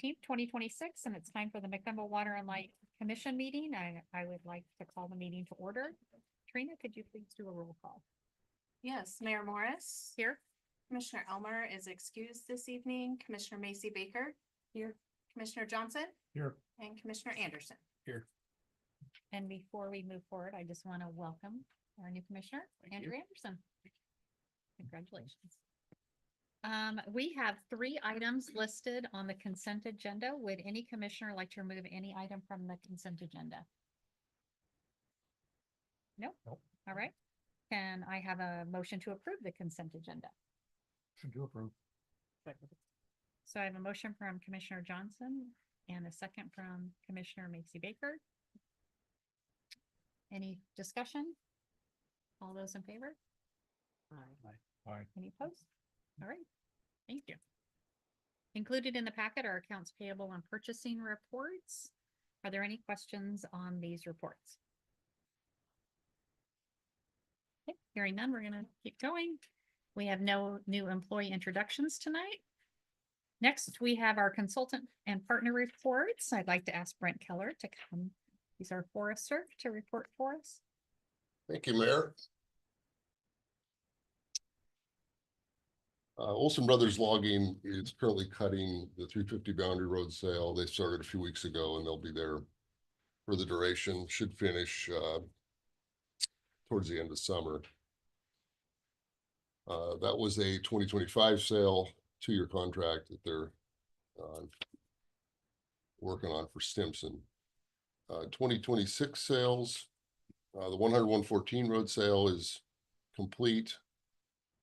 14th, 2026, and it's time for the McDonough Water and Light Commission meeting. I would like to call the meeting to order. Trina, could you please do a roll call? Yes, Mayor Morris. Here. Commissioner Elmer is excused this evening. Commissioner Macy Baker. Here. Commissioner Johnson. Here. And Commissioner Anderson. Here. And before we move forward, I just want to welcome our new commissioner, Andrew Anderson. Congratulations. We have 3 items listed on the consent agenda. Would any commissioner like to remove any item from the consent agenda? No? Nope. All right. Can I have a motion to approve the consent agenda? Should you approve? So I have a motion from Commissioner Johnson and a second from Commissioner Macy Baker. Any discussion? All those in favor? Aye. Any opposed? All right, thank you. Included in the packet are accounts payable and purchasing reports. Are there any questions on these reports? Okay, hearing none, we're gonna keep going. We have no new employee introductions tonight. Next, we have our consultant and partner reports. I'd like to ask Brent Keller to come. He's our forester to report for us. Thank you, Mayor. Olson Brothers Logging is currently cutting the 350 Boundary Road sale. They started a few weeks ago and they'll be there for the duration, should finish towards the end of summer. That was a 2025 sale, 2-year contract that they're working on for Stimson. 2026 sales, the 10114 road sale is complete.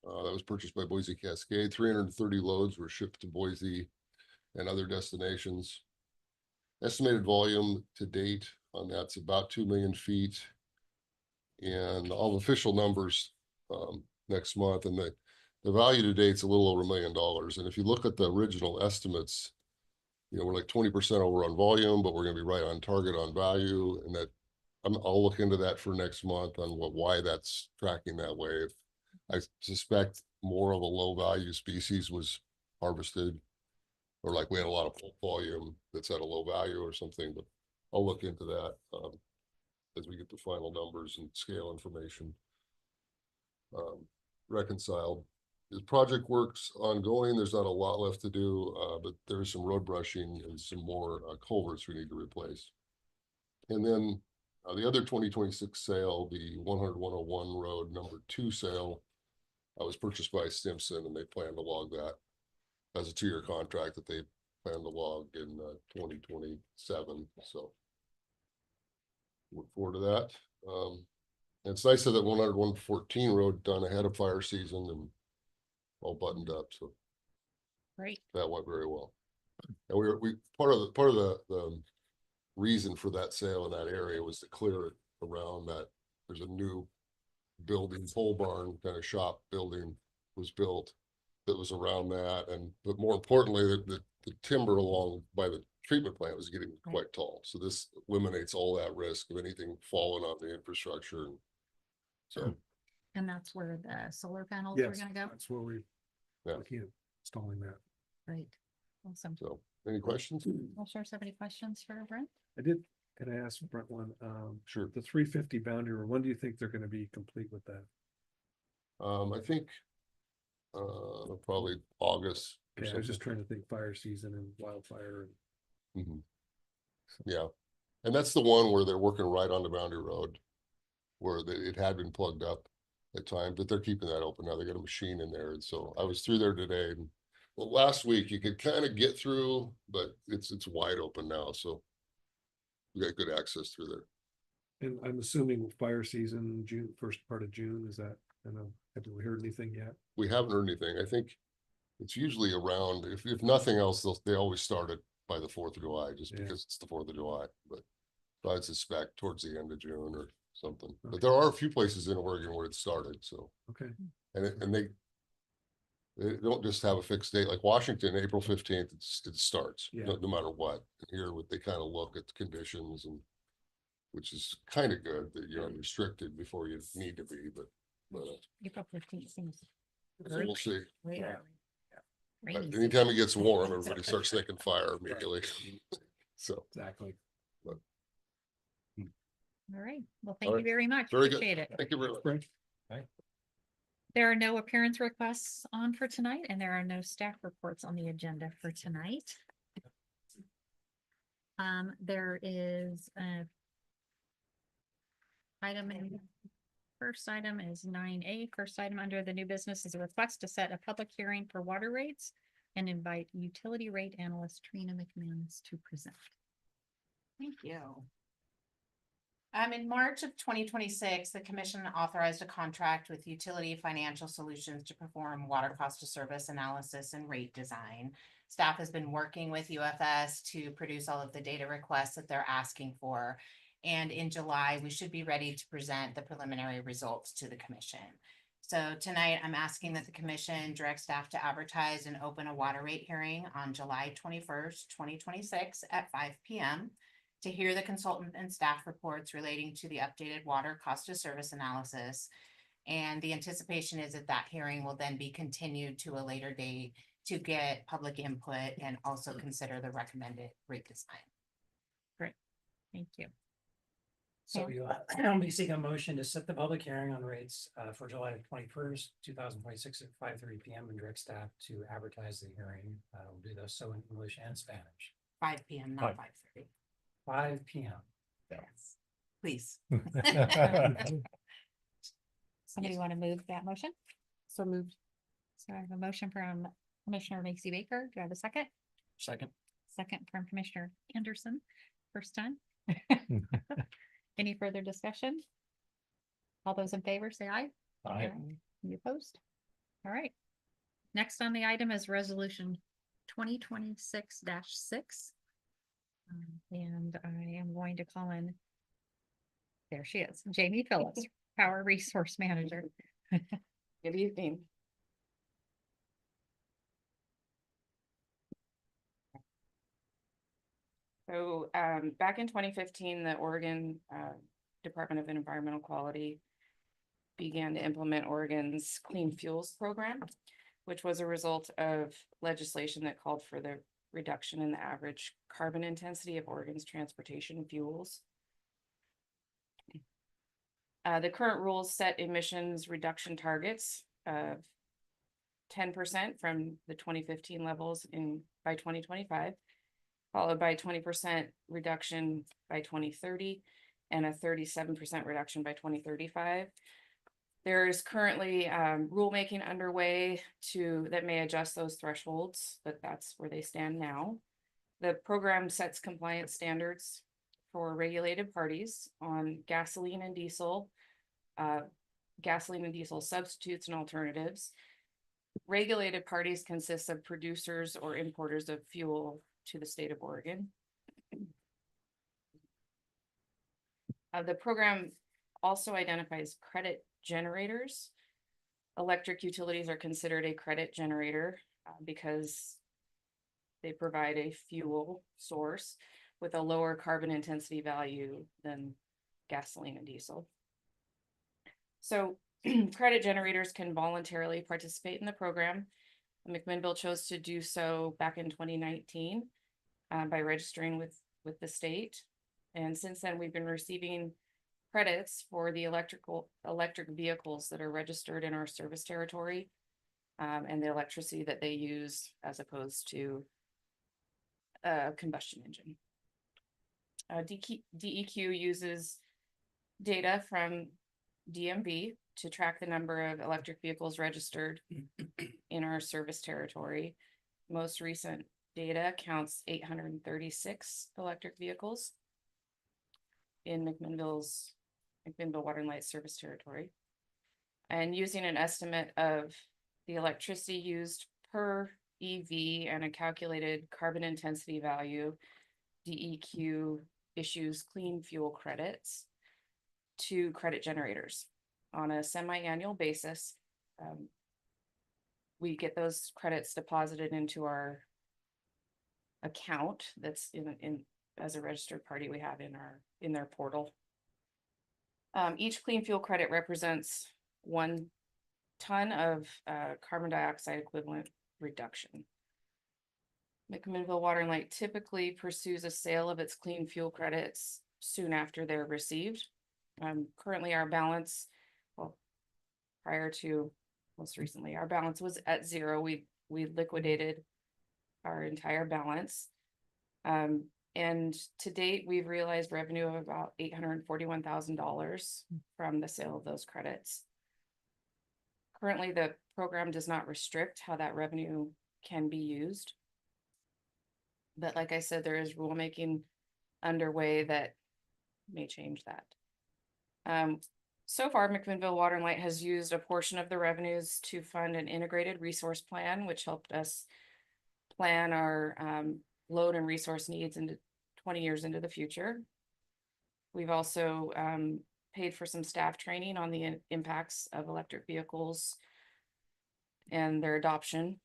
That was purchased by Boise Cascade. 330 loads were shipped to Boise and other destinations. Estimated volume to date on that's about 2 million feet. And all the official numbers next month, and the value to date's a little over $1 million. And if you look at the original estimates, you know, we're like 20% over on volume, but we're going to be right on target on value. And that I'll look into that for next month on why that's tracking that way. I suspect more of a low value species was harvested, or like we had a lot of bulk volume that's at a low value or something, but I'll look into that as we get the final numbers and scale information reconciled. The project work's ongoing. There's not a lot left to do, but there is some road brushing and some more culverts we need to replace. And then the other 2026 sale, the 101 road number 2 sale, was purchased by Stimson, and they plan to log that as a 2-year contract that they plan to log in 2027. So look forward to that. And it's nice to have that 10114 road done ahead of fire season and all buttoned up. So Great. that went very well. And we part of the reason for that sale in that area was to clear it around that. There's a new building, pole barn kind of shop building was built that was around that, but more importantly, the timber along by the treatment plant was getting quite tall. So this eliminates all that risk of anything falling on the infrastructure. So, And that's where the solar panels are gonna go? That's where we're looking at installing that. Great. Awesome. so any questions? Commissioners have any questions for Brent? Can I ask Brent one? Sure. The 350 boundary, or when do you think they're going to be complete with that? I think probably August. Okay, I was just trying to think fire season and wildfire. Yeah, and that's the one where they're working right on the boundary road where it had been plugged up at times, but they're keeping that open now. They got a machine in there. And so I was through there today. And well, last week you could kind of get through, but it's wide open now. So we got good access through there. And I'm assuming fire season, June, first part of June, is that, have we heard anything yet? We haven't heard anything. I think it's usually around, if nothing else, they always start it by the 4th of July, just because it's the 4th of July. But I'd suspect towards the end of June or something. Okay. But there are a few places in Oregon where it started. So Okay. and they don't just have a fixed date. Like Washington, April 15th, it starts no matter what. And here, they kind of look at the conditions, and which is kind of good that you're unrestricted before you need to be. But April 15th seems. so we'll see. Way Yeah. early. Rainy season. Anytime it gets warm, everybody starts thinking fire immediately. So, Exactly. All right. Well, All thank you right. very much. Very good. Appreciate it. thank you very much. There are no appearance requests on for tonight, and there are no staff reports on the agenda for tonight. There is a item in, first item is 9A. First item under the new business is a request to set a public hearing for water rates and invite utility rate analyst Trina McManus to present. Thank you. In March of 2026, the commission authorized a contract with Utility Financial Solutions to perform water cost of service analysis and rate design. Staff has been working with UFS to produce all of the data requests that they're asking for. And in July, we should be ready to present the preliminary results to the commission. So tonight, I'm asking that the commission direct staff to advertise and open a water rate hearing on July 21st, 2026 at 5 p.m. to hear the consultant and staff reports relating to the updated water cost of service analysis. And the anticipation is that that hearing will then be continued to a later date to get public input and also consider the recommended rate design. Thank you. So I'll be seeking a motion to set the public hearing on rates for July 21st, 2026 at 5:30 p.m. and direct staff to advertise the hearing. We'll do this so in English and Spanish. 5 p.m., not 5:30. 5 p.m. Yes, please. Somebody want to move that motion? So moved. So I have a motion from Commissioner Macy Baker. Do I have a second? Second. Second from Commissioner Anderson. First time. Any further discussion? All those in favor, say aye. Aye. Any opposed? All right. Next on the item is resolution 2026-6. And I am going to call in. There she is, Jamie Phillips, Power Resource Manager. Good evening. So back in 2015, the Oregon Department of Environmental Quality began to implement Oregon's Clean Fuels Program, which was a result of legislation that called for the reduction in the average carbon intensity of Oregon's transportation fuels. The current rules set emissions reduction targets of 10% from the 2015 levels by 2025, followed by 20% reduction by 2030 and a 37% reduction by 2035. There is currently rulemaking underway that may adjust those thresholds, but that's where they stand now. The program sets compliance standards for regulated parties on gasoline and diesel substitutes and alternatives. Regulated parties consist of producers or importers of fuel to the state of Oregon. The program also identifies credit generators. Electric utilities are considered a credit generator because they provide a fuel source with a lower carbon intensity value than gasoline and diesel. So credit generators can voluntarily participate in the program. McMinnville chose to do so back in 2019 by registering with the state. And since then, we've been receiving credits for the electric vehicles that are registered in our service territory and the electricity that they use as opposed to a combustion engine. DEQ uses data from DMV to track the number of electric vehicles registered in our service territory. Most recent data counts 836 electric vehicles in McMinnville Water and Light Service Territory. And using an estimate of the electricity used per EV and a calculated carbon intensity value, DEQ issues clean fuel credits to credit generators on a semi-annual basis. We get those credits deposited into our account that's in as a registered party we have in their portal. Each clean fuel credit represents 1 ton of carbon dioxide equivalent reduction. McMinnville Water and Light typically pursues a sale of its clean fuel credits soon after they're received. Currently our balance, well, prior to most recently, our balance was at zero. We liquidated our entire balance. And to date, we've realized revenue of about $841,000 from the sale of those credits. Currently, the program does not restrict how that revenue can be used. But like I said, there is rulemaking underway that may change that. So far, McMinnville Water and Light has used a portion of the revenues to fund an integrated resource plan, which helped us plan our load and resource needs into 20 years into the future. We've also paid for some staff training on the impacts of electric vehicles and their adoption.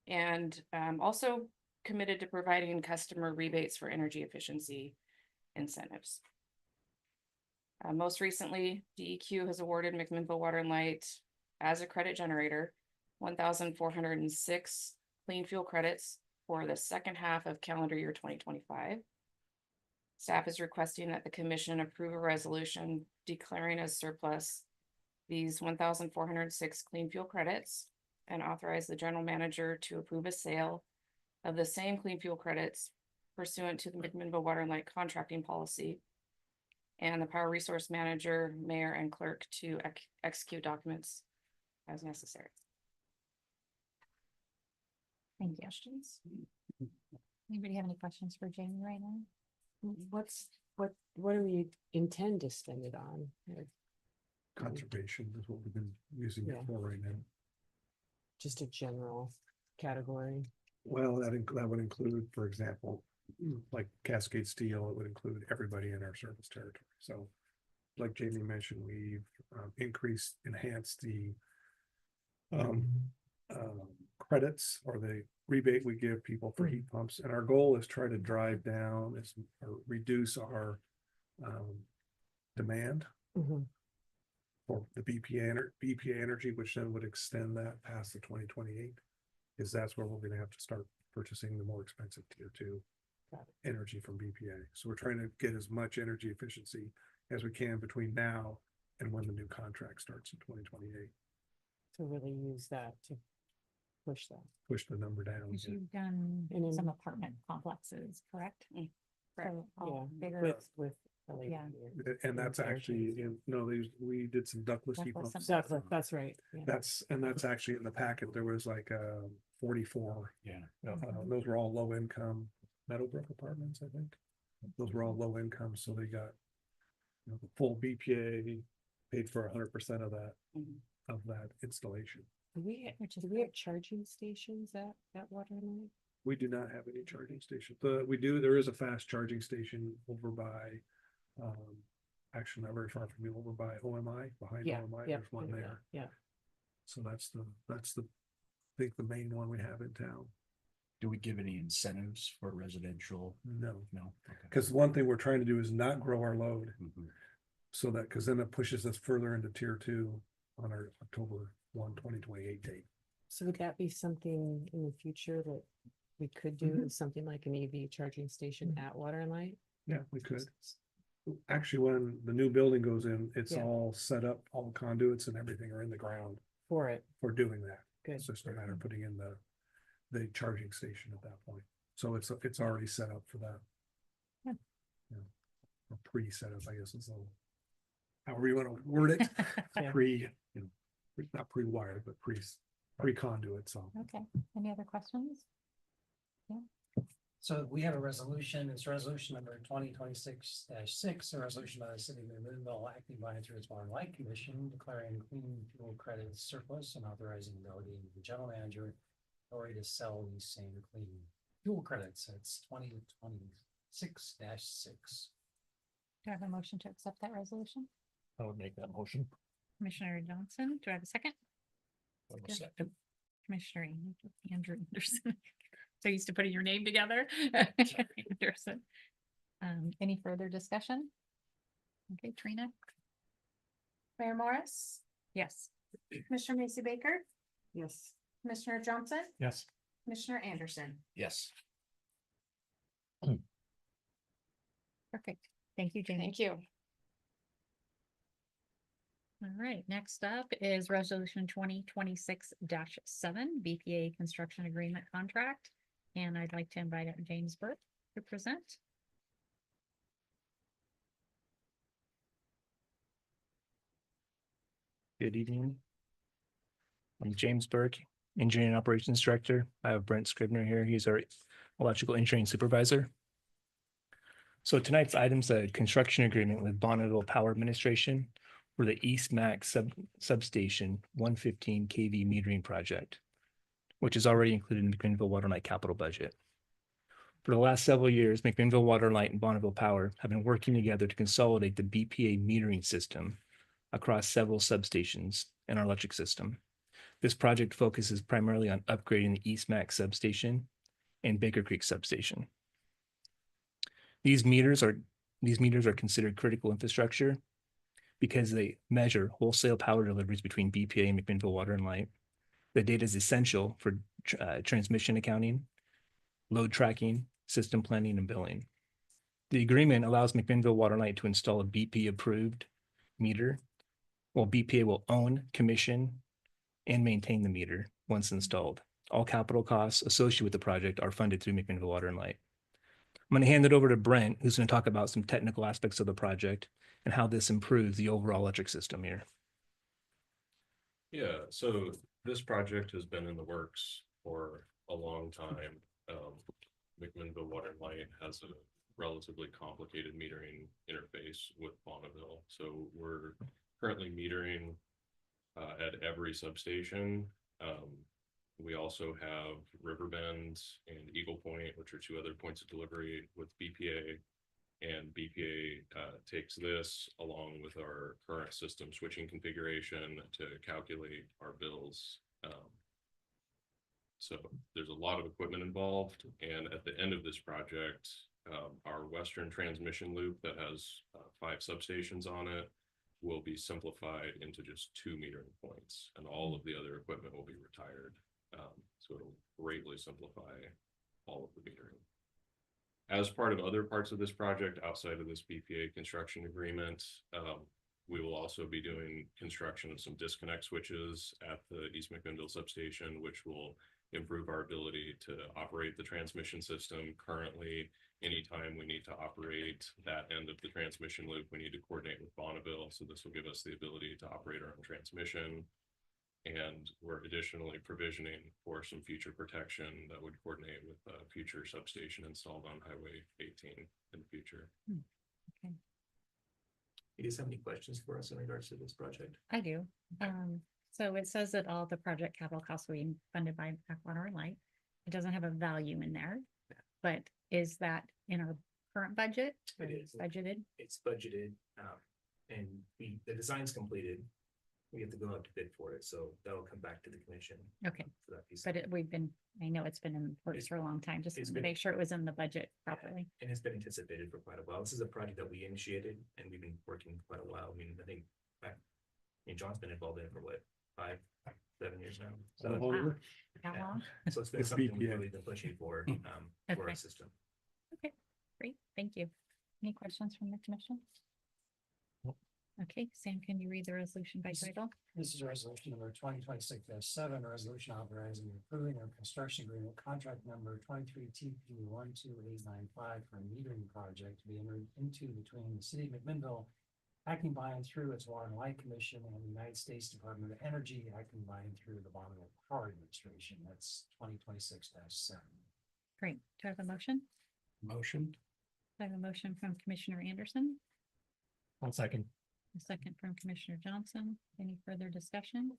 And also committed to providing customer rebates for energy efficiency incentives. Most recently, DEQ has awarded McMinnville Water and Light as a credit generator 1,406 clean fuel credits for the second half of calendar year 2025. Staff is requesting that the commission approve a resolution declaring as surplus these 1,406 clean fuel credits and authorize the general manager to approve a sale of the same clean fuel credits pursuant to the McMinnville Water and Light contracting policy, and the power resource manager, mayor, and clerk to execute documents as necessary. Thank you. Anybody have any questions for Jamie right now? What do we intend to spend it on? Conservation is what we've been using it Yeah. for right now. Just a general category? Well, that would include, for example, like Cascade Steel, it would include everybody in our service territory. So like Jamie mentioned, we've enhanced the credits or the rebate we give people for heat pumps. And our goal is try to drive down or reduce our demand Mhm. for the BPA energy, which then would extend that past the 2028. Because that's where we're gonna have to start purchasing the more expensive tier 2 Got it. energy from BPA. So we're trying to get as much energy efficiency as we can between now and when the new contract starts in 2028. To really use that to push that. Push the number down. Because yeah. you've done And in- some apartment complexes, correct? correct. So all Yeah, bigger. with. Yeah. And that's actually we did some ductless heat Ductless pumps. some- That's right. Yeah. That's actually in the packet. There was like 44. Yeah. Those were all low income Meadowbrook apartments, I think. Those were all low income, so they got the full BPA, paid for 100% of that Mhm. installation. Do we Which is do we have great. charging stations at Water and Light? We do not have any charging stations. There is a fast charging station over by, actually not very far from you, over by OMI, behind Yeah, OMI, yeah, there's one yeah, there. yeah. So that's the, I think the main one we have in town. Do we give any incentives for residential? No, No. Okay. because one thing we're trying to do is not grow our load. Mhm. So that, because then it pushes us further into tier 2 on our October 1, 2028 date. So would that be something in the future that we could do, Mhm. something like an EV charging station at Water and Light? Yeah, we could. Actually, when the new building goes in, it's Yeah. all set up, all the conduits and everything are in the ground For it, for doing that. good. It's just a matter of putting in the charging station at that point. So it's already set up for that. Yeah. Yeah. Or pre-set up, I guess is however you want to word it. Yeah. Not pre-wired, but pre-conduit, so. Okay, any other questions? So we have a resolution, it's resolution number 2026-6, a resolution by the city of McMinnville acting by and through its Water and Light Commission declaring clean fuel credits surplus and authorizing the general manager authority to sell these same clean fuel credits. It's 2026-6. Do I have a motion to accept that resolution? I would make that motion. Commissioner Johnson, do I have a second? I'll second. Commissioner Andrew Anderson. So used to putting your name together. Anderson. Any further discussion? Okay, Trina? Mayor Morris, Yes. Commissioner Macy Baker, Yes. Commissioner Johnson, Yes. Commissioner Anderson. Yes. Perfect. Thank you, Jamie. Thank you. All right, next up is resolution 2026-7 BPA construction agreement contract. And I'd like to invite up James Burke to present. Good evening. I'm James Burke, Engineering Operations Director. I have Brent Scribner here. He's our electrical engineering supervisor. So tonight's item's a construction agreement with Bonneville Power Administration for the East Max substation 115 kV metering project, which is already included in the McMinnville Waterlight capital budget. For the last several years, McMinnville Waterlight and Bonneville Power have been working together to consolidate the BPA metering system across several substations in our electric system. This project focuses primarily on upgrading the East Max substation and Baker Creek substation. These meters are considered critical infrastructure because they measure wholesale power deliveries between BPA and McMinnville Water and Light. The data is essential for transmission accounting, load tracking, system planning, and billing. The agreement allows McMinnville Water and Light to install a BP-approved meter, while BPA will own, commission, and maintain the meter once installed. All capital costs associated with the project are funded through McMinnville Water and Light. I'm going to hand it over to Brent, who's going to talk about some technical aspects of the project and how this improves the overall electric system here. Yeah, so this project has been in the works for a long time. McMinnville Water and Light has a relatively complicated metering interface with Bonneville. So we're currently metering at every substation. We also have Riverbend and Eagle Point, which are two other points of delivery with BPA. And BPA takes this along with our current system switching configuration to calculate our bills. So there's a lot of equipment involved. And at the end of this project, our Western transmission loop that has 5 substations on it will be simplified into just 2 metering points, and all of the other equipment will be retired. So it'll greatly simplify all of the metering. As part of other parts of this project outside of this BPA construction agreement, we will also be doing construction of some disconnect switches at the East McMinnville substation, which will improve our ability to operate the transmission system. Currently, anytime we need to operate that end of the transmission loop, we need to coordinate with Bonneville. So this will give us the ability to operate our own transmission. And we're additionally provisioning for some future protection that would coordinate with a future substation installed on Highway 18 in the future. Okay, You guys have any questions for us in regards to this project? I do. So it says that all the project capital costs will be funded by Water and Light. It doesn't have a value in there, but is that in our current budget? It is. Budgeted? It's budgeted, and the design's completed. We have to go out to bid for it, so that'll come back to the commission. Okay, For that piece. but I know it's been in the works for a long time, just it's to been- make sure it was in the budget properly. And it's been anticipated for quite a while. This is a project that we initiated and we've been working quite a while. I mean, I think John's been involved in it for what, 5, 7 years now. So, Wow. How Yeah. long? so it's been It's something we've BPA. really been pushing for Okay. our system. Okay, great, thank you. Any questions from the commission? Okay, Sam, can you read the resolution by title? This is resolution number 2026-7, a resolution authorizing and approving a construction agreement contract number 23TP12895 for a metering project to be entered into between the city of McMinnville, acting by and through its Water and Light Commission, and the United States Department of Energy, acting by and through the Bonneville Power Administration. That's 2026-7. Great, do I have a motion? Motion. I have a motion from Commissioner Anderson, 1 second. a second from Commissioner Johnson. Any further discussion?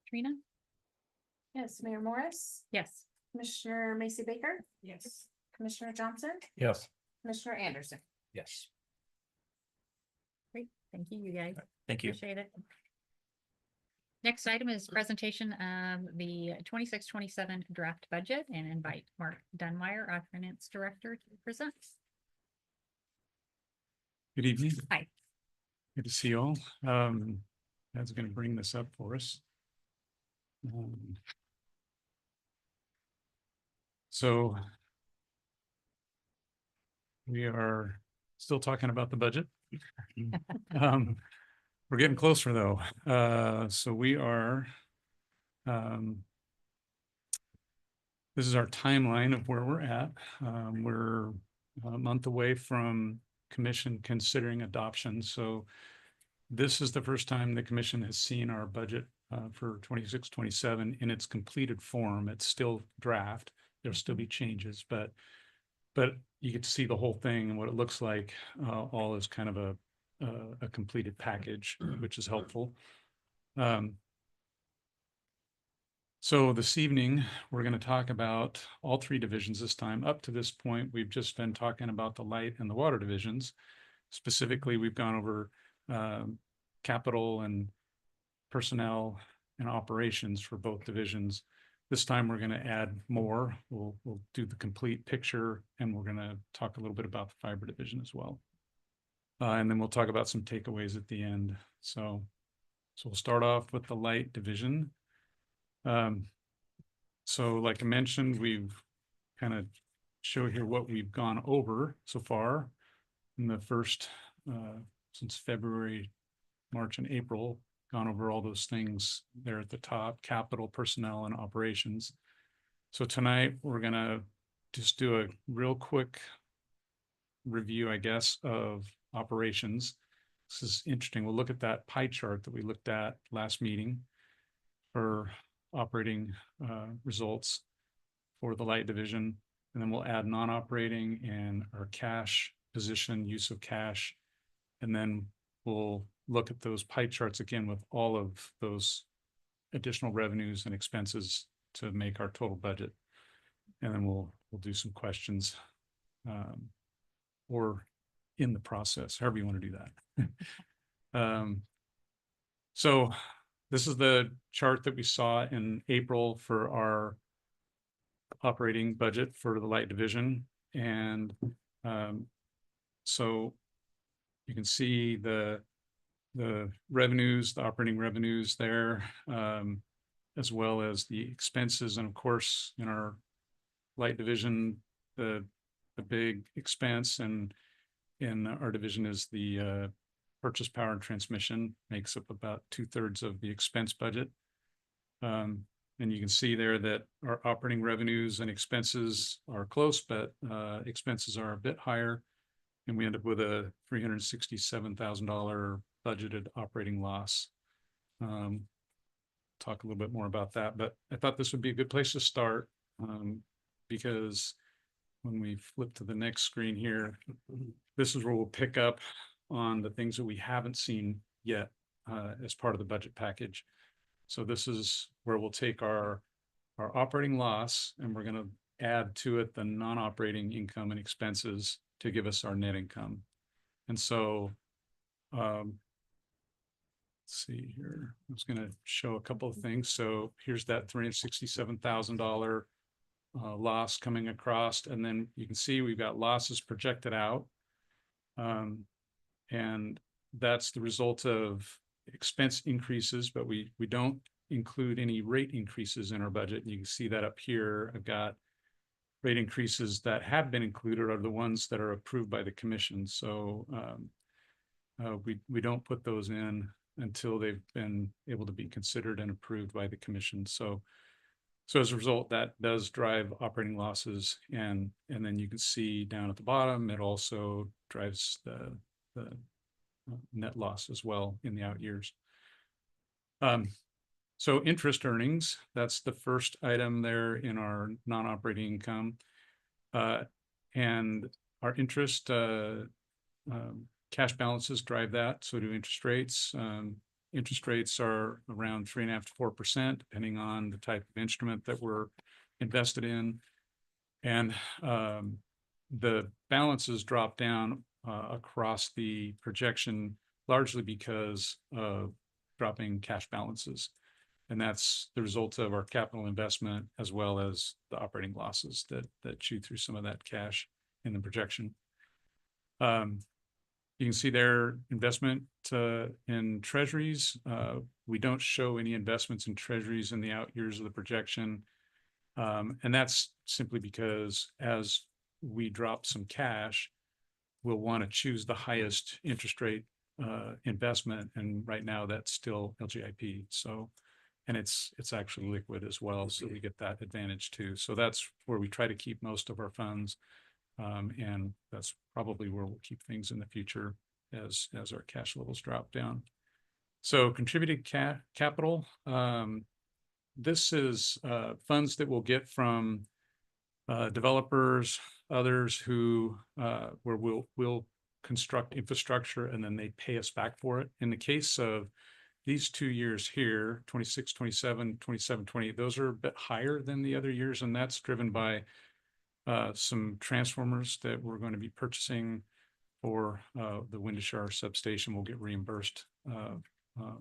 Trina? Yes, Mayor Morris, Yes. Commissioner Macy Baker, Yes. Commissioner Johnson, Yes. Commissioner Anderson. Yes. Great, thank you, you guys. Thank you. Appreciate it. Next item is presentation of the 26-27 draft budget, and invite Mark Dunmeyer, our finance director, to present. Good evening. Hi. Good to see you all. That's going to bring this up for us. So we are still talking about the budget. Um, we're getting closer though. So we are, this is our timeline of where we're at. We're a month away from commission considering adoption. So this is the first time the commission has seen our budget for 26-27 in its completed form. It's still draft. There'll still be changes, but you get to see the whole thing and what it looks like, all as kind of a completed package, which is helpful. So this evening, we're going to talk about all three divisions this time. Up to this point, we've just been talking about the light and the water divisions. Specifically, we've gone over capital and personnel and operations for both divisions. This time, we're going to add more. We'll do the complete picture, and we're going to talk a little bit about the fiber division as well. And then we'll talk about some takeaways at the end. So we'll start off with the light division. So like I mentioned, we've kind of showed here what we've gone over so far in the first, since February, March and April, gone over all those things there at the top: capital, personnel, and operations. So tonight we're gonna just do a real quick review, I guess, of operations. This is interesting. We'll look at that pie chart that we looked at last meeting for operating results for the light division. And then we'll add non-operating and our cash position, use of cash. And then we'll look at those pie charts again with all of those additional revenues and expenses to make our total budget. And then we'll do some questions or in the process, however you want to do that. So this is the chart that we saw in April for our operating budget for the light division. And so you can see the revenues, the operating revenues there, as well as the expenses. And of course, in our light division, the big expense and in our division is the purchase power and transmission, makes up about 2/3 of the expense budget. And you can see there that our operating revenues and expenses are close, but expenses are a bit higher. And we end up with a $367,000 budgeted operating loss. Talk a little bit more about that, but I thought this would be a good place to start because when we flip to the next screen here, this is where we'll pick up on the things that we haven't seen yet as part of the budget package. So this is where we'll take our operating loss and we're going to add to it the non-operating income and expenses to give us our net income. And so let's see here. I was going to show a couple of things. So here's that $367,000 loss coming across, and then you can see we've got losses projected out. And that's the result of expense increases, but we don't include any rate increases in our budget. You can see that up here. I've got rate increases that have been included are the ones that are approved by the commission. So we don't put those in until they've been able to be considered and approved by the commission. So as a result, that does drive operating losses. And then you can see down at the bottom, it also drives the net loss as well in the out years. So interest earnings, that's the first item there in our non-operating income. And our interest, cash balances drive that. So do interest rates. Interest rates are around 3.5% to 4%, depending on the type of instrument that we're invested in. And the balances drop down across the projection, largely because of dropping cash balances. And that's the result of our capital investment, as well as the operating losses that chew through some of that cash in the projection. You can see their investment in treasuries. We don't show any investments in treasuries in the out years of the projection. And that's simply because as we drop some cash, we'll want to choose the highest interest rate investment. And right now that's still LGIP. So, and it's actually liquid as well. So we get that advantage too. So that's where we try to keep most of our funds. And that's probably where we'll keep things in the future as our cash levels drop down. So contributed capital, this is funds that we'll get from developers, others who where we'll construct infrastructure and then they pay us back for it. In the case of these 2 years here, 26, 27, 27, 28, those are a bit higher than the other years, and that's driven by some transformers that we're going to be purchasing for the Windashar substation. Will get reimbursed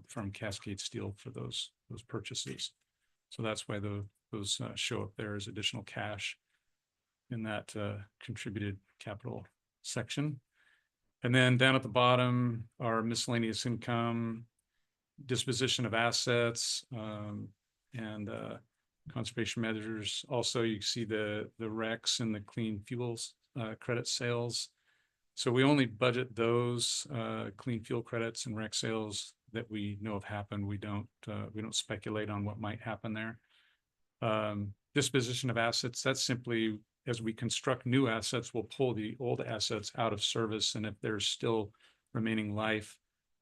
from Cascade Steel for those purchases. So that's why those show up there as additional cash in that contributed capital section. And then down at the bottom, our miscellaneous income, disposition of assets, and conservation measures. Also, you see the RECs and the clean fuels credit sales. So we only budget those clean fuel credits and REC sales that we know have happened. We don't speculate on what might happen there. Disposition of assets, that's simply as we construct new assets, we'll pull the old assets out of service, and if there's still remaining life,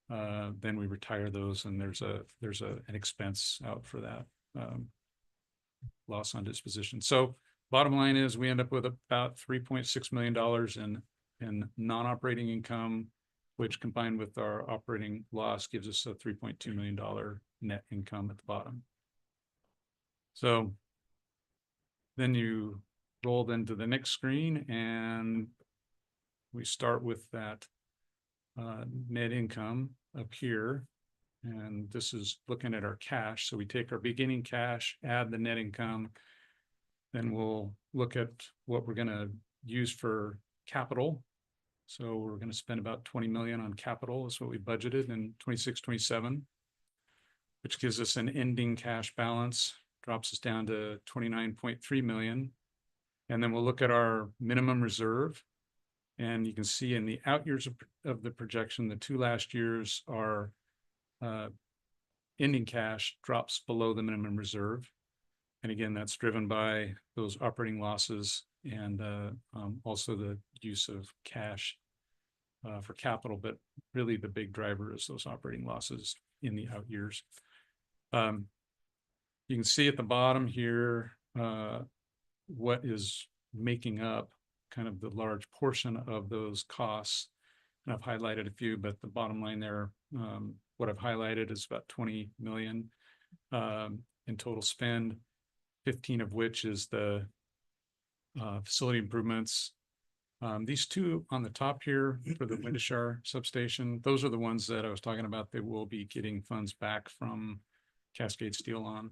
then we retire those, and there's an expense out for that. Loss on disposition. So bottom line is we end up with about $3.6 million in non-operating income, which combined with our operating loss gives us a $3.2 million net income at the bottom. So then you roll into the next screen and we start with that net income up here. And this is looking at our cash. So we take our beginning cash, add the net income, then we'll look at what we're going to use for capital. So we're going to spend about 20 million on capital. That's what we budgeted in 26, 27, which gives us an ending cash balance, drops us down to 29.3 million. And then we'll look at our minimum reserve. And you can see in the out years of the projection, the 2 last years are ending cash drops below the minimum reserve. And again, that's driven by those operating losses and also the use of cash for capital. But really the big driver is those operating losses in the out years. You can see at the bottom here what is making up kind of the large portion of those costs. And I've highlighted a few, but the bottom line there, what I've highlighted is about 20 million in total spend, 15 of which is the facility improvements. These two on the top here for the Windashar substation, those are the ones that I was talking about that will be getting funds back from Cascade Steel on.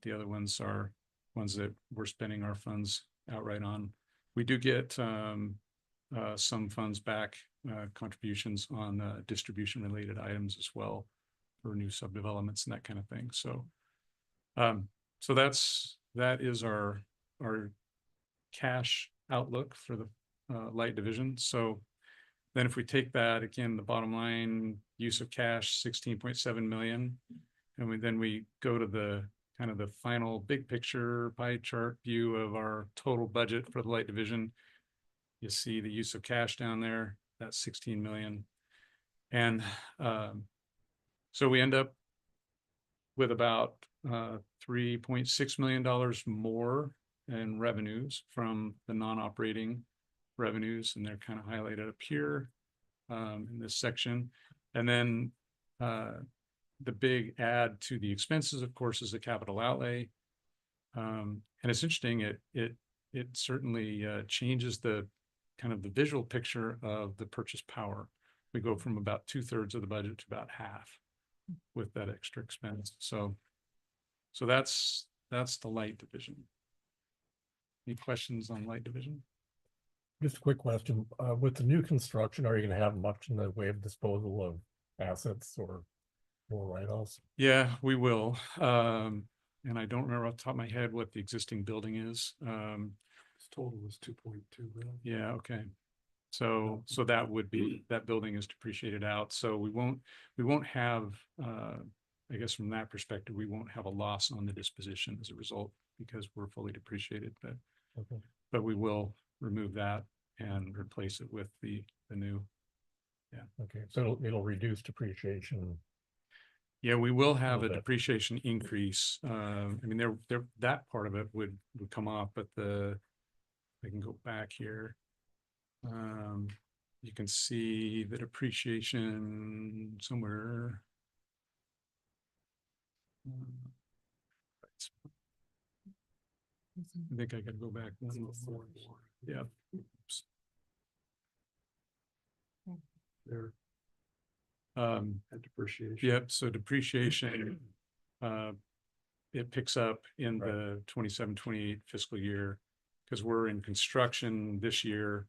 The other ones are ones that we're spending our funds outright on. We do get some funds back, contributions on distribution related items as well for new subdevelopments and that kind of thing. So, so that is our cash outlook for the light division. So then if we take that again, the bottom line use of cash, 16.7 million, and then we go to the kind of the final big picture pie chart view of our total budget for the light division. You see the use of cash down there, that's 16 million. And so we end up with about $3.6 million more in revenues from the non-operating revenues, and they're kind of highlighted up here in this section. And then the big add to the expenses, of course, is the capital outlay. And it's interesting, it certainly changes the kind of the visual picture of the purchase power. We go from about 2/3 of the budget to about half with that extra expense. So that's the light division. Any questions on light division? Just a quick question. With the new construction, are you going to have much in the way of disposal of assets or write-offs? Yeah, we will. and I don't remember off the top of my head what the existing building is. This total was 2.2 million. Yeah, okay. So that would be, that building is depreciated out, so we won't have, I guess from that perspective, we won't have a loss on the disposition as a result, because we're fully depreciated, Okay. but we will remove that and replace it with the new. Okay, so it'll reduce depreciation. Yeah, we will have a Little bit. depreciation increase. I mean, that part of it would come off, but I can go back here. You can see the depreciation somewhere. I think I gotta go back one more. Yeah. Oops. There. At depreciation. Yep, so depreciation, it picks up in the 27-28 fiscal year, because we're in construction this year.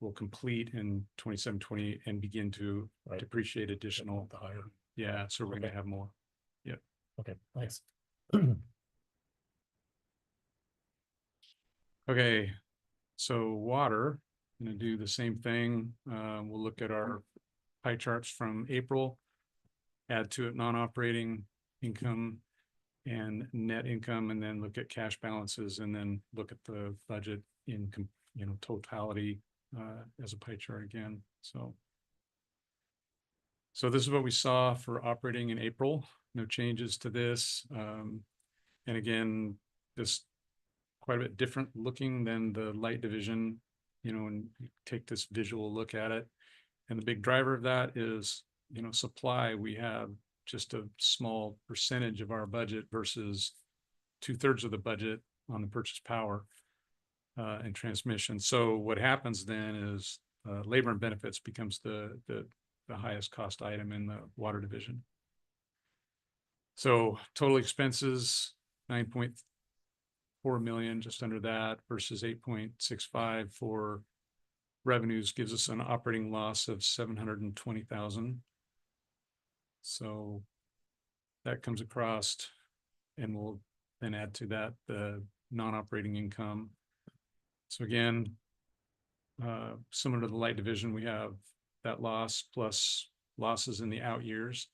We'll complete in 27-28 and begin to Right. depreciate additional. The higher. Yeah, so we're gonna Okay. have more. Okay, thanks. Okay, so water, gonna do the same thing. We'll look at our pie charts from April. Add to it non-operating income and net income, and then look at cash balances, and then look at the budget in, totality, as a pie chart again, so. So this is what we saw for operating in April, no changes to this. And again, this quite a bit different looking than the light division, and you take this visual look at it. And the big driver of that is, supply. We have just a small percentage of our budget versus 2/3 of the budget on the purchase power and transmission. So what happens then is labor and benefits becomes the highest cost item in the water division. So total expenses, 9.4 million, just under that, versus 8.65 for revenues, gives us an operating loss of 720,000. So that comes across, and we'll then add to that the non-operating income. So again, similar to the light division, we have that loss plus losses in the out years.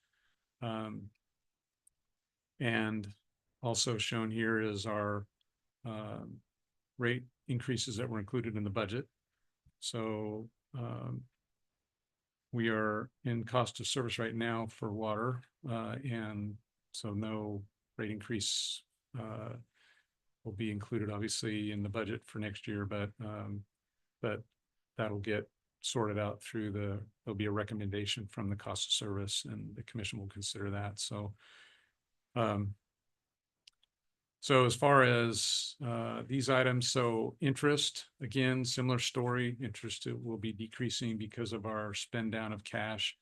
And also shown here is our rate increases that were included in the budget. So we are in cost of service right now for water, and so no rate increase will be included, obviously, in the budget for next year, but that'll get sorted out through there'll be a recommendation from the cost of service, and the commission will consider that. So so as far as these items, so interest, again, similar story. Interest will be decreasing because of our spend down of cash.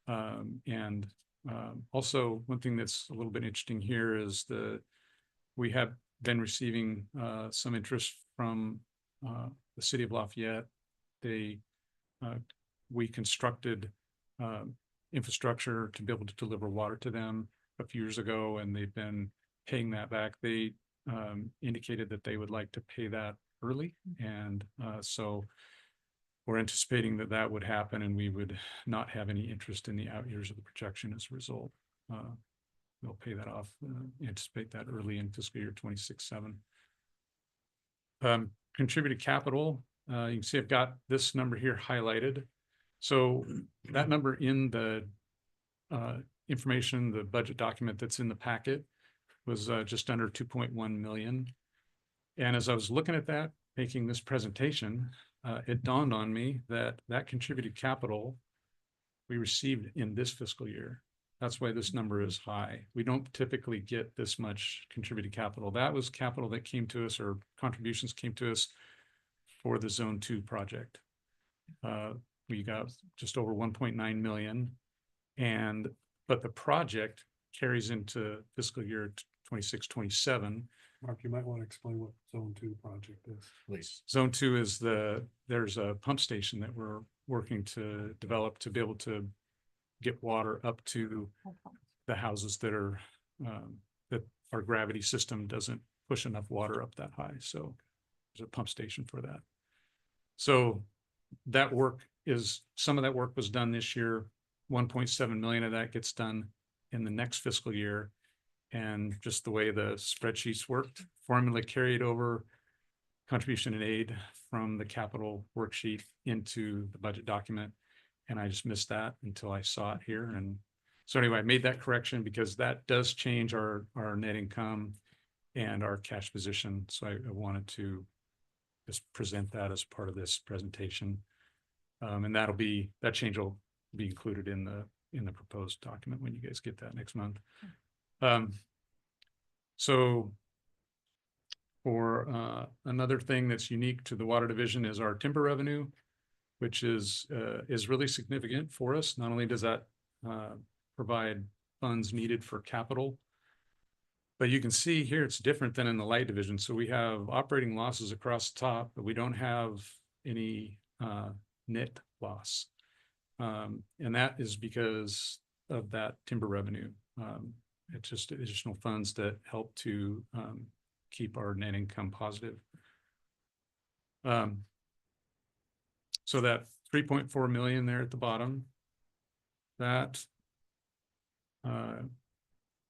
And also one thing that's a little bit interesting here is we have been receiving some interest from the city of Lafayette. We constructed infrastructure to be able to deliver water to them a few years ago, and they've been paying that back. They indicated that they would like to pay that early, and so we're anticipating that would happen, and we would not have any interest in the out years of the projection as a result. They'll pay that off, anticipate that early in fiscal year 26/7. Contributed capital, you can see I've got this number here highlighted. So that number in the information, the budget document that's in the packet, was just under 2.1 million. And as I was looking at that, making this presentation, it dawned on me that contributed capital we received in this fiscal year. That's why this number is high. We don't typically get this much contributed capital. That was capital that came to us, or contributions came to us for the Zone 2 project. We got just over 1.9 million, but the project carries into fiscal year 26/27. Mark, you might want to explain what Zone 2 project is. Please. Zone 2 is there's a pump station that we're working to develop to be able to get water up to the houses that are that our gravity system doesn't push enough water up that high, so there's a pump station for that. So that work is, some of that work was done this year. 1.7 million of that gets done in the next fiscal year. And just the way the spreadsheets worked, formula carried over contribution and aid from the capital worksheet into the budget document. And I just missed that until I saw it here. And so anyway, I made that correction because that does change our net income and our cash position. So I wanted to just present that as part of this presentation. And that change will be included in the proposed document when you guys get that next month. So for another thing that's unique to the water division is our timber revenue, which is really significant for us. Not only does that provide funds needed for capital, but you can see here it's different than in the light division. So we have operating losses across the top, but we don't have any net loss. And that is because of that timber revenue. It's just additional funds that help to keep our net income positive. So that 3.4 million there at the bottom, that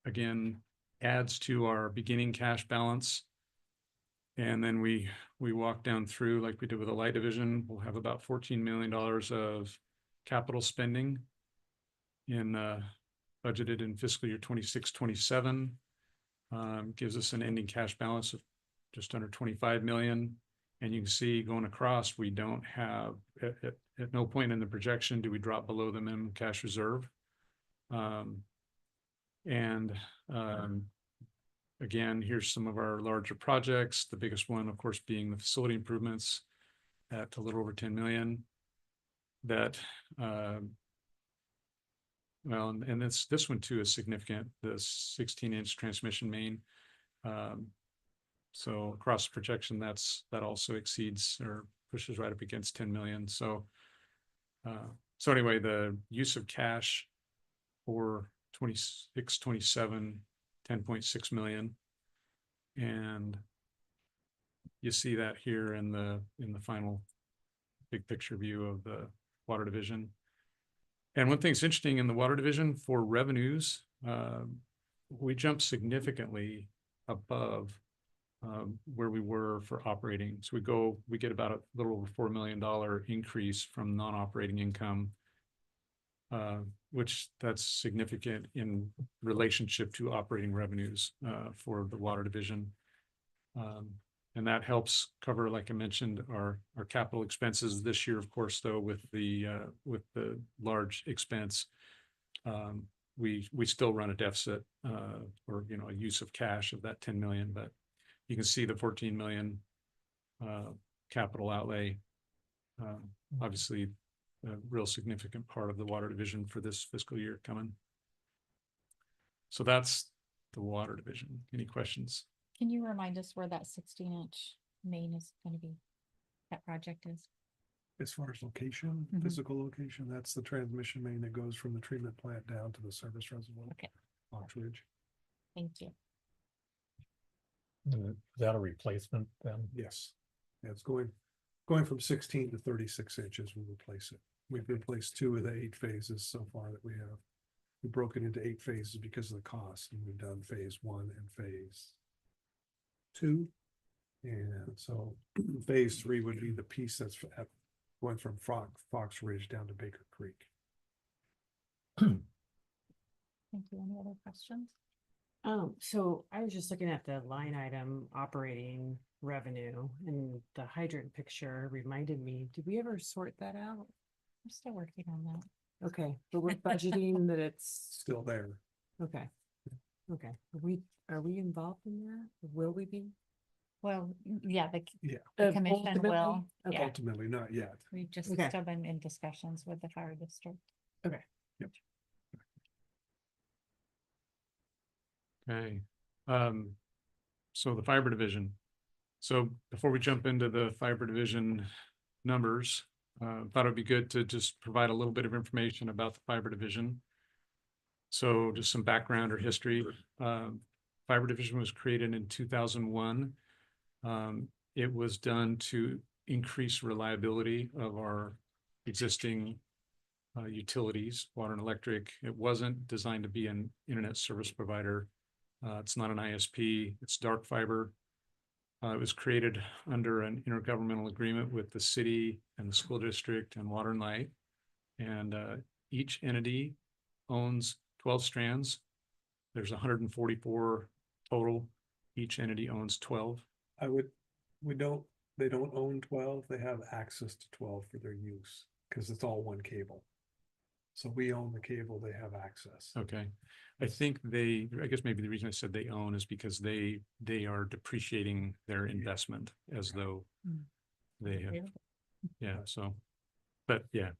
again adds to our beginning cash balance. And then we walk down through like we did with the light division. We'll have about $14 million of capital spending in budgeted in fiscal year 26-27. Gives us an ending cash balance of just under 25 million. And you can see going across, we don't have, at no point in the projection do we drop below the minimum cash reserve. Again, here's some of our larger projects. The biggest one, of course, being the facility improvements at a little over 10 million. That, well, and this one too is significant, the 16-inch transmission main. So across projection, that also exceeds or pushes right up against 10 million. So anyway, the use of cash for 26-27, 10.6 million. And you see that here in the final big picture view of the water division. And one thing that's interesting in the water division for revenues, we jumped significantly above where we were for operating. So we get about a little over $4 million increase from non-operating income, which that's significant in relationship to operating revenues for the water division. And that helps cover, like I mentioned, our capital expenses this year, of course, though, with the large expense, we still run a deficit or, a use of cash of that 10 million, but you can see the 14 million capital outlay, obviously a real significant part of the water division for this fiscal year coming. So that's the water division. Any questions? Can you remind us where that 16-inch main is going to be? That project is? As far as location, Mhm. physical location, that's the transmission main that goes from the treatment plant down to the service reservoir. Okay. Ox Ridge. Thank you. Is that a replacement then? Yes. Yeah, it's going from 16 to 36 inches. We'll replace it. We've replaced 2 of the 8 phases so far that we have. We broke it into 8 phases because of the cost, and we've done phase 1 and phase 2. And so phase 3 would be the piece that's going from Fox Ridge down to Baker Creek. Thank you. Any other questions? So I was just looking at the line item operating revenue, and the hydrant picture reminded me, did we ever sort that out? We're still working on that. Okay, but we're budgeting that it's, Still there. okay. Okay, are we involved in that? Will we be? Well, yeah, the Yeah. commission Ultimately? will. Okay. Yeah, Ultimately, not yet. we've just Okay. still been in discussions with the fire district. Okay. Okay. So the fiber division. So before we jump into the fiber division numbers, thought it'd be good to just provide a little bit of information about the fiber division. So just some background or history. fiber division was created in 2001. It was done to increase reliability of our existing utilities, water and electric. It wasn't designed to be an internet service provider. It's not an ISP, it's dark fiber. It was created under an intergovernmental agreement with the city and the school district and Water and Light. And each entity owns 12 strands. There's 144 total. Each entity owns 12. They don't own 12, they have access to 12 for their use, because it's all one cable. So we own the cable, they have access. Okay. I think I guess maybe the reason I said they own is because they are depreciating their investment as though they have, yeah, so, but yeah.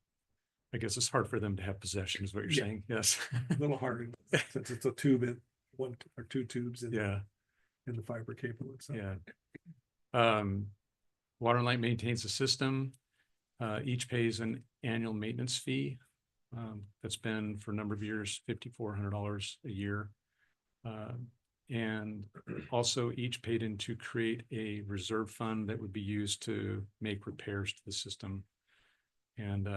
I guess it's hard for them to have possession is what you're Yeah. saying, yes. A little hard, since it's a tube in, one or two tubes in. Yeah, In the fiber cable itself. yeah. Water and Light maintains the system. Each pays an annual maintenance fee. That's been for a number of years, $5,400 a year. And also each paid in to create a reserve fund that would be used to make repairs to the system. And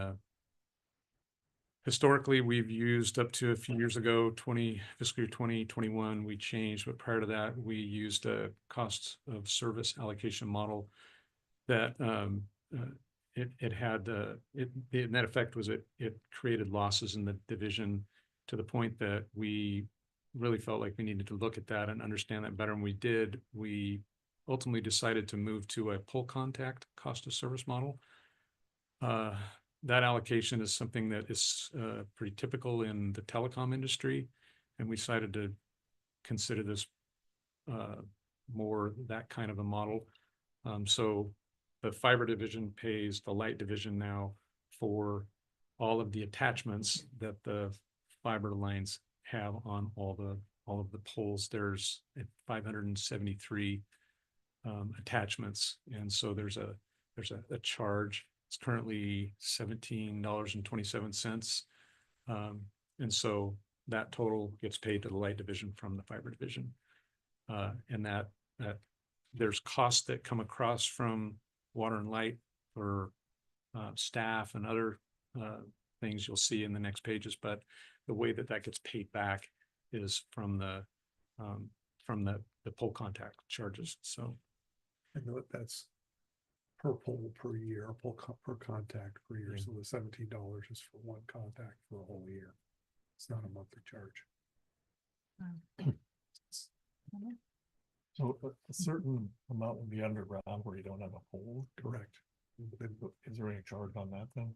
historically, we've used up to a few years ago, fiscal year 2021, we changed, but prior to that, we used a cost of service allocation model that the net effect was it created losses in the division to the point that we really felt like we needed to look at that and understand that better. And we did. We ultimately decided to move to a pole contact cost of service model. That allocation is something that is pretty typical in the telecom industry, and we decided to consider this more that kind of a model. So the fiber division pays the light division now for all of the attachments that the fiber lines have on all of the poles. There's 573 attachments, and so there's a charge. It's currently $17.27. And so that total gets paid to the light division from the fiber division. And that there's costs that come across from Water and Light for staff and other things you'll see in the next pages, but the way that gets paid back is from the pole contact charges. So I know that's per pole per year, per contact per year. So the $17 is for one contact for a whole year. It's not a monthly charge. So a certain amount will be underground where you don't have a pole. Correct. Is there any charge on that then?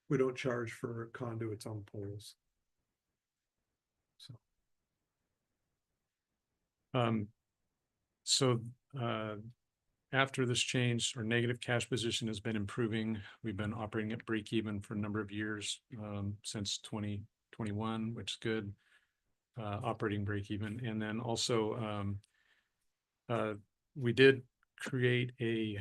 We don't charge for conduits on poles. So. After this change, our negative cash position has been improving. We've been operating at break even for a number of years, since 2021, which is good. Operating break even. And then also we did create a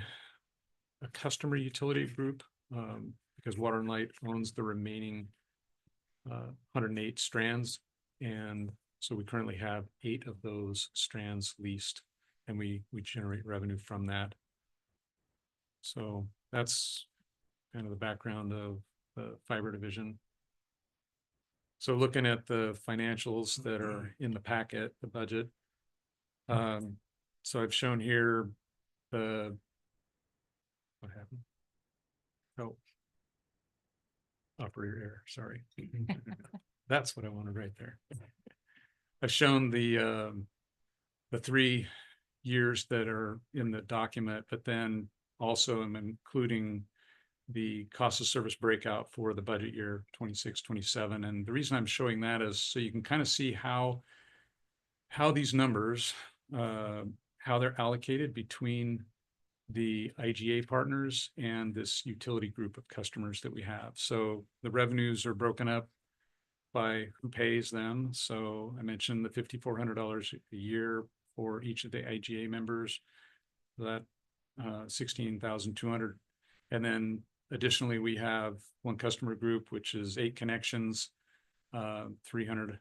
customer utility group because Water and Light owns the remaining 108 strands. And so we currently have 8 of those strands leased, and we generate revenue from that. So that's kind of the background of the fiber division. So looking at the financials that are in the packet, the budget. So I've shown here what happened? Oh. Operator error, sorry. That's what I wanted right there. I've shown the 3 years that are in the document, but then also I'm including the cost of service breakout for the budget year 26-27. And the reason I'm showing that is so you can kind of see how these numbers, how they're allocated between the IGA partners and this utility group of customers that we have. So the revenues are broken up by who pays them. So I mentioned the $5,400 a year for each of the IGA members, that $16,200. And then additionally, we have one customer group, which is 8 connections, $300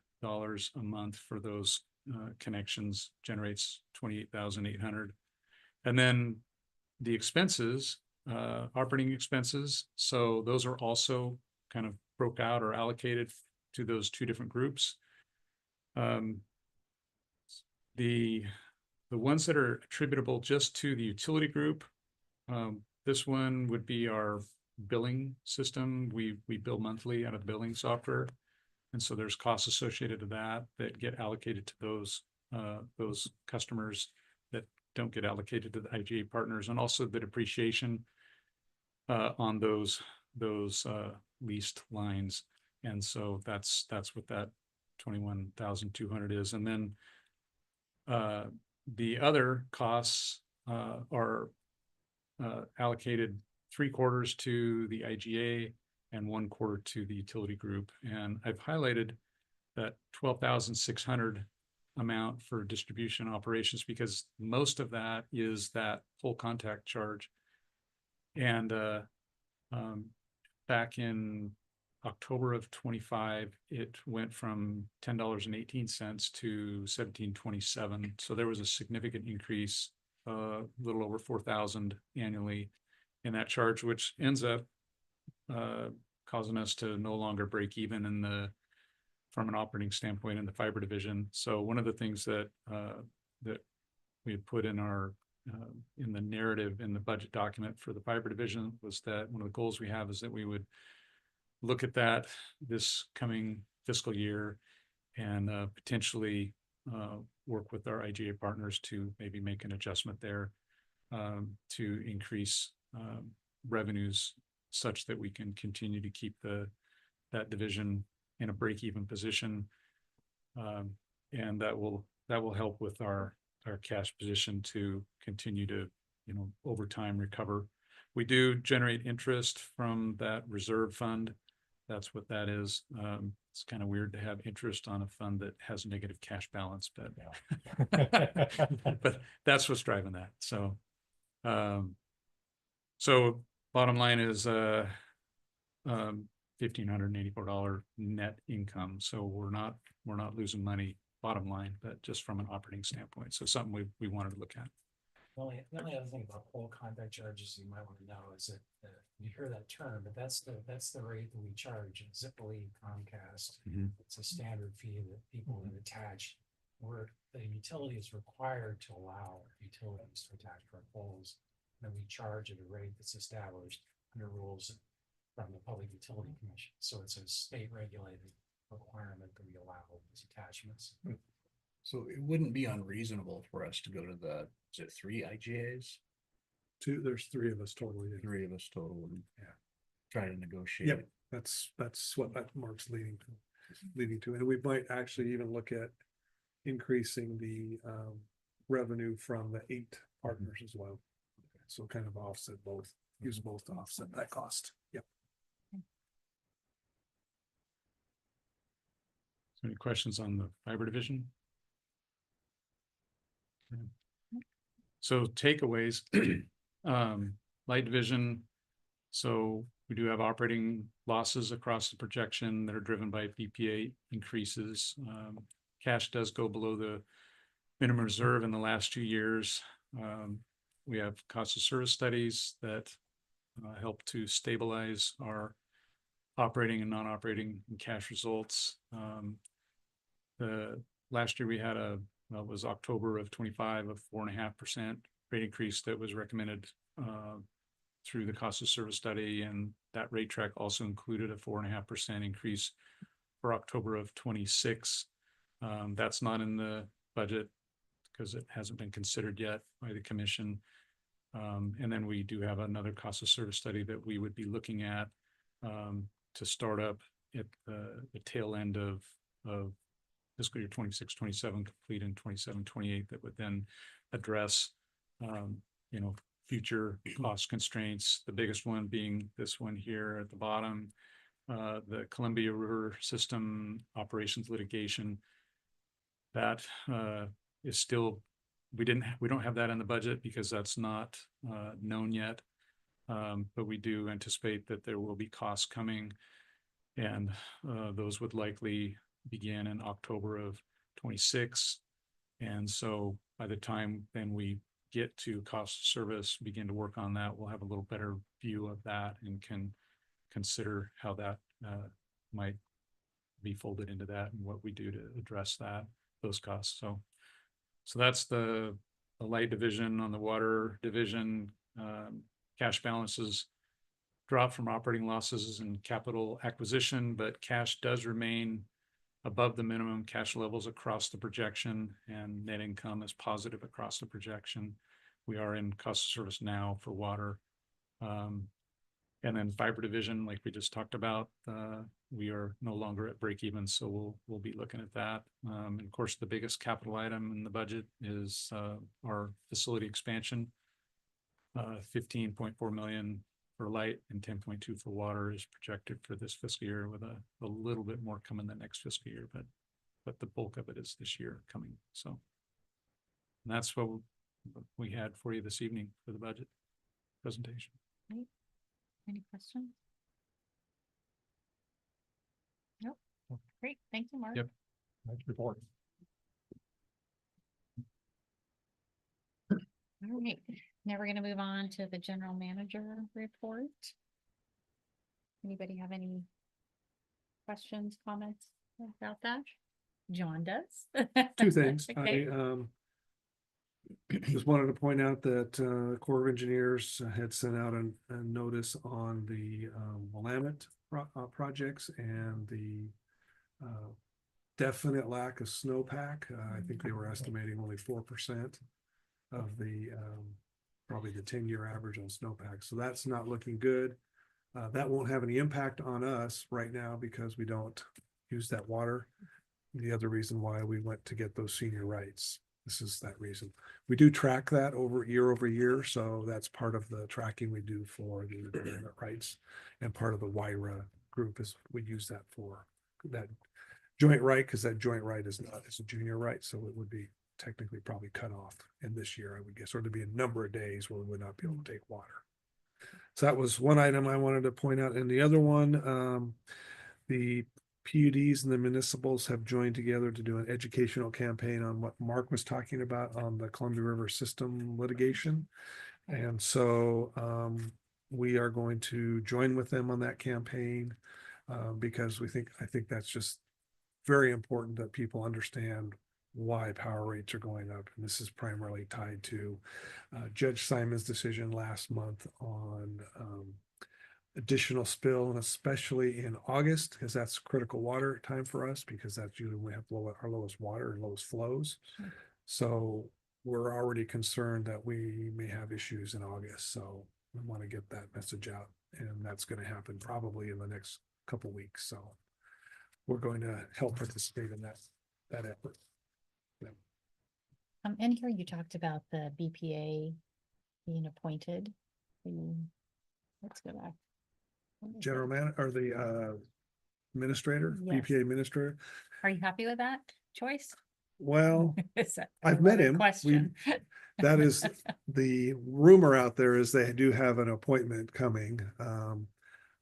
a month for those connections generates 28,800. And then the expenses, operating expenses, so those are also kind of broke out or allocated to those two different groups. The ones that are attributable just to the utility group, this one would be our billing system. We bill monthly out of billing software. And so there's costs associated to that get allocated to those customers that don't get allocated to the IGA partners, and also the depreciation on those leased lines. And so that's what that 21,200 is. And then the other costs are allocated 3/4 to the IGA and 1/4 to the utility group. And I've highlighted that 12,600 amount for distribution operations because most of that is that full contact charge. And back in October of 25, it went from $10.18 to $17.27. So there was a significant increase, a little over 4,000 annually in that charge, which ends up causing us to no longer break even from an operating standpoint in the fiber division. So one of the things that we had put in in the narrative in the budget document for the fiber division was that one of the goals we have is that we would look at that this coming fiscal year and potentially work with our IGA partners to maybe make an adjustment there to increase revenues such that we can continue to keep that division in a break-even position. And that will help with our cash position to continue to, over time recover. We do generate interest from that reserve fund. That's what that is. It's kind of weird to have interest on a fund that has negative cash balance, but but that's what's driving that. So bottom line is $1,584 net income. So we're not losing money bottom line, but just from an operating standpoint. So something we wanted to look at. The only other thing about full contact charges you might want to know is that you hear that term, but that's the rate that we charge in Ziply, Comcast. It's a standard fee that people can attach, where the utility is required to allow utilities to attach to our poles. And we charge at a rate that's established under rules from the Public Utility Commission. So it's a state regulated requirement that we allow these attachments. So it wouldn't be unreasonable for us to go to is it 3 IGAs? There's 3 of us totally. 3 of us total, and try to negotiate. Yep, that's what that mark's leading to. And we might actually even look at increasing the revenue from the 8 partners as well. So kind of offset both, use both to offset that cost. Yep. Any questions on the fiber division? So takeaways, light division. So we do have operating losses across the projection that are driven by BPA increases. Cash does go below the minimum reserve in the last 2 years. We have cost of service studies that help to stabilize our operating and non-operating and cash results. The last year we had it was October of 25, a 4.5% rate increase that was recommended through the cost of service study, and that rate track also included a 4.5% increase for October of 26. That's not in the budget because it hasn't been considered yet by the commission. And then we do have another cost of service study that we would be looking at to start up at the tail end of fiscal year 26-27, complete in 27-28, that would then address future cost constraints. The biggest one being this one here at the bottom, the Columbia River System operations litigation. That is still, we don't have that in the budget because that's not known yet. But we do anticipate that there will be costs coming, and those would likely begin in October of 26. And so by the time then we get to cost of service, begin to work on that, we'll have a little better view of that and can consider how that might be folded into that and what we do to address those costs. So that's the light division. On the water division, cash balances drop from operating losses and capital acquisition, but cash does remain above the minimum cash levels across the projection, and net income is positive across the projection. We are in cost of service now for water. And then fiber division, like we just talked about, we are no longer at break even, so we'll be looking at that. And of course, the biggest capital item in the budget is our facility expansion. 15.4 million for light and 10.2 for water is projected for this fiscal year, with a little bit more coming the next fiscal year, but the bulk of it is this year coming. So and that's what we had for you this evening for the budget presentation. Any questions? Nope. Great. Thank you, Mark. Yep. Nice report. All right. Now we're going to move on to the general manager report. Anybody have any questions, comments about that? John does. Two things. Okay. Just wanted to point out that Corps of Engineers had sent out a notice on the Willamette projects and the definite lack of snowpack. I think they were estimating only 4% of the probably the 10-year average on snowpack. So that's not looking good. That won't have any impact on us right now because we don't use that water. The other reason why we went to get those senior rights. This is that reason. We do track that over year, so that's part of the tracking we do for the development rights, and part of the WIRA group is we use that for that joint right, because that joint right is not as a junior right, so it would be technically probably cut off in this year, I would guess, or there'd be a number of days where we would not be able to take water. So that was one item I wanted to point out, and the other one, the PUDs and the municipals have joined together to do an educational campaign on what Mark was talking about on the Columbia River system litigation. And so we are going to join with them on that campaign because I think that's just very important that people understand why power rates are going up. And this is primarily tied to Judge Simon's decision last month on additional spill, and especially in August, because that's critical water time for us, because that's usually when we have our lowest water and lowest flows. Sure. So we're already concerned that we may have issues in August. So we want to get that message out, and that's going to happen probably in the next couple weeks. So we're going to help participate in that effort. In here you talked about the BPA being appointed. Let's go back. General man or the administrator, Yes. BPA administrator. Are you happy with that choice? Well, Is that I've a met loaded him. Question. That is the rumor out there is they do have an appointment coming.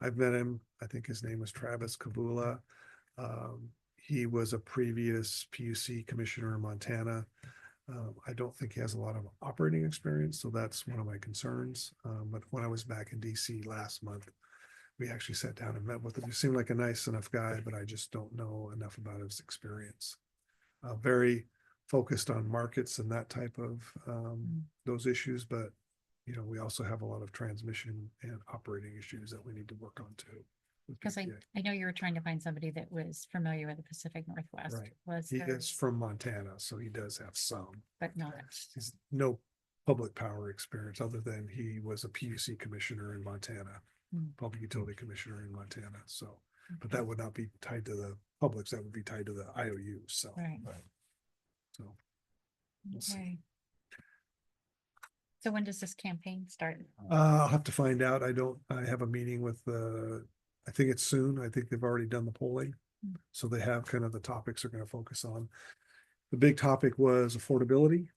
I've met him. I think his name was Travis Kavula. He was a previous PUC commissioner in Montana. I don't think he has a lot of operating experience, so that's one of my concerns. But when I was back in DC last month, we actually sat down and met with him. He seemed like a nice enough guy, but I just don't know enough about his experience. Very focused on markets and that type of those issues, but we also have a lot of transmission and operating issues that we need to work on too. Because I know you were trying to find somebody that was familiar with the Pacific Northwest. Right. Was He there, is from Montana, so he does have some. but not. He's no public power experience other than he was a PUC commissioner in Montana, public utility commissioner in Montana. So, but that would not be tied to the publics, that would be tied to the IOUs. So, Right. So we'll see. Okay. So when does this campaign start? I'll have to find out. I have a meeting with I think it's soon. I think they've already done the polling. So they have kind of the topics they're going to focus on. The big topic was affordability.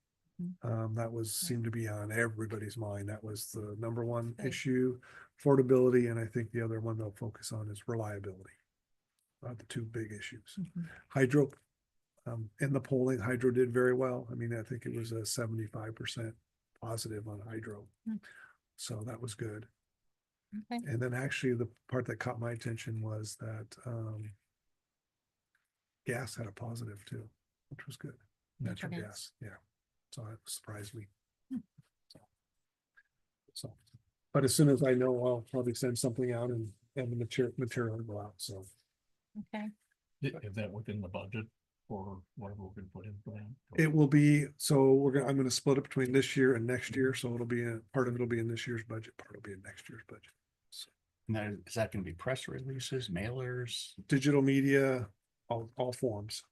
That seemed to be on everybody's mind. That was the number one Good. issue, affordability. And I think the other one they'll focus on is reliability. The two big issues. Hydro In the polling, hydro did very well. I mean, I think it was a 75% positive on hydro. Hmm. So that was good. Okay. And then actually the part that caught my attention was that gas had a positive too, which was good. Natural Natural gas, yeah. So that surprised me. Hmm. So, but as soon as I know, I'll probably send something out and the material will go out, so. Okay. Is that within the budget or whatever we're gonna put in for that? It will be, so I'm gonna split it between this year and next year, so it'll be, part of it'll be in this year's budget, part will be in next year's budget. So, Now, is that gonna be press releases, mailers? digital media, all forms.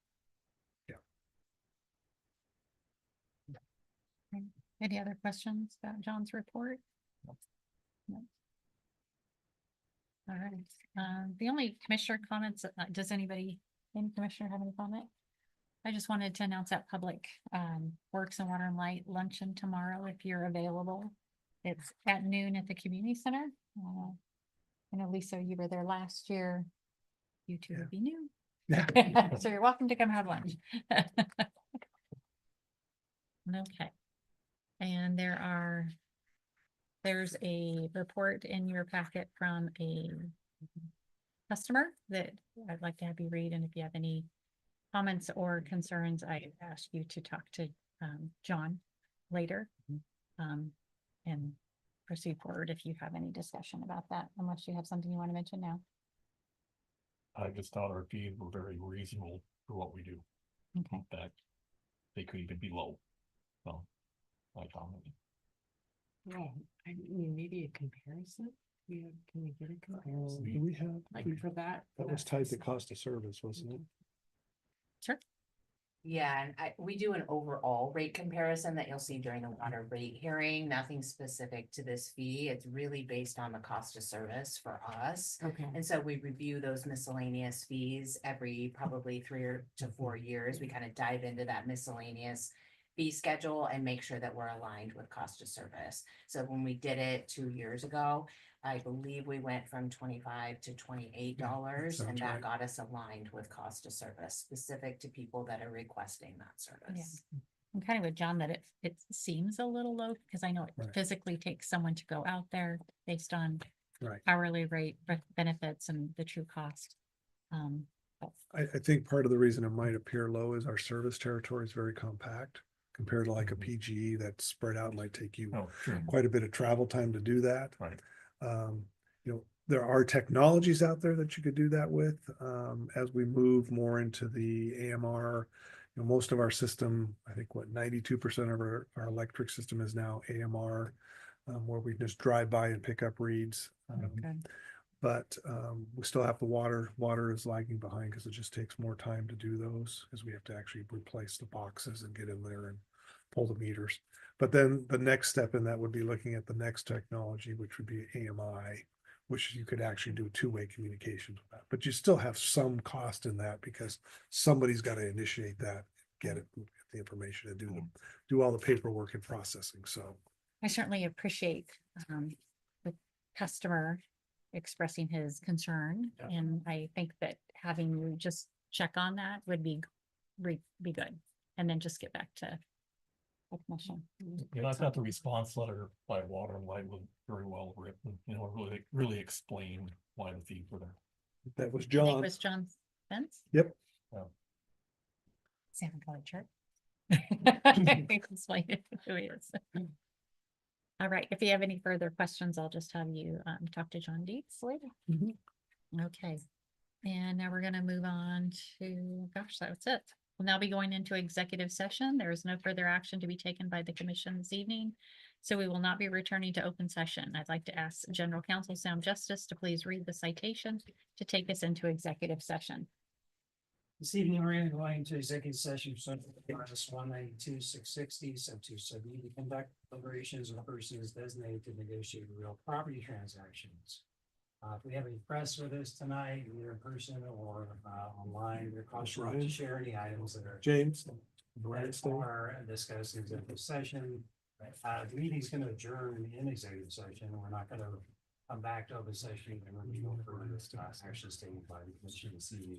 Any other questions about John's report? No. All right, the only commissioner comments, does any commissioner have any comment? I just wanted to announce that public, Works and Water and Light luncheon tomorrow, if you're available. It's at noon at the community center. I know Lisa, you were there last year. You two would be new. Yeah. So you're welcome to come have lunch. Okay. And there's a report in your packet from a customer that I'd like to have you read, and if you have any comments or concerns, I ask you to talk to John later. And proceed forward if you have any discussion about that, unless you have something you want to mention now. I just thought our fees were very reasonable for what we do. Okay. In fact, they could even be low. So, my comment. Well, I mean, maybe a comparison. Can we get a comparison? Do we have, Like for that? that was tied to cost of service, wasn't it? Sure. Yeah, and we do an overall rate comparison that you'll see during the water rate hearing, nothing specific to this fee. It's really based on the cost of service for us. Okay. And so we review those miscellaneous fees every probably 3 to 4 years. We kind of dive into that miscellaneous fee schedule and make sure that we're aligned with cost of service. So when we did it 2 years ago, I believe we went from $25 to $28, sounds and that right. got us aligned with cost of service specific to people that are requesting that service. I'm kind of with John that it seems a little low, because I know it Right. physically takes someone to go out there based on Right. hourly rate, benefits, and the true cost. But I think part of the reason it might appear low is our service territory is very compact compared to like a PGE that's spread out, might take you Oh, sure. quite a bit of travel time to do that. Right. You know, there are technologies out there that you could do that with. As we move more into the AMR, you know, most of our system, I think 92% of our electric system is now AMR, where we just drive by and pick up reads. okay. But we still have the water. Water is lagging behind because it just takes more time to do those, because we have to actually replace the boxes and get in there and pull the meters. But then the next step in that would be looking at the next technology, which would be AMI, which you could actually do two-way communications with that. But you still have some cost in that because somebody's got to initiate that, get the information and do all the paperwork and processing. So I certainly appreciate the customer expressing his concern, Yeah. and I think that having you just check on that would be good, and then just get back to the commission. You know, I thought the response letter by Water and Light was very well written, you know, really explained why the fees were there. that was I think John. it was John Spence. Yep. Sam Color chart. I think explain it who he is. All right, if you have any further questions, I'll just have you talk to John Dietz later. Mhm. Okay, and now we're gonna move on to, gosh, that's it. We'll now be going into executive session. There is no further action to be taken by the commission this evening, so we will not be returning to open session. I'd like to ask General Counsel Sam Justice to please read the citation to take us into executive session. This evening, we're going to go into executive session, pursuant to RS 192-660, sub 2 sub E, to conduct deliberations with persons designated to negotiate real property transactions. If we have any press with us tonight, either in person or online, we're cautioned not to Ryan? share any items that are James. are discussed in executive session. The meeting's going to adjourn in executive session. We're not going to come back to open session and review further, actually stated by the commission this evening.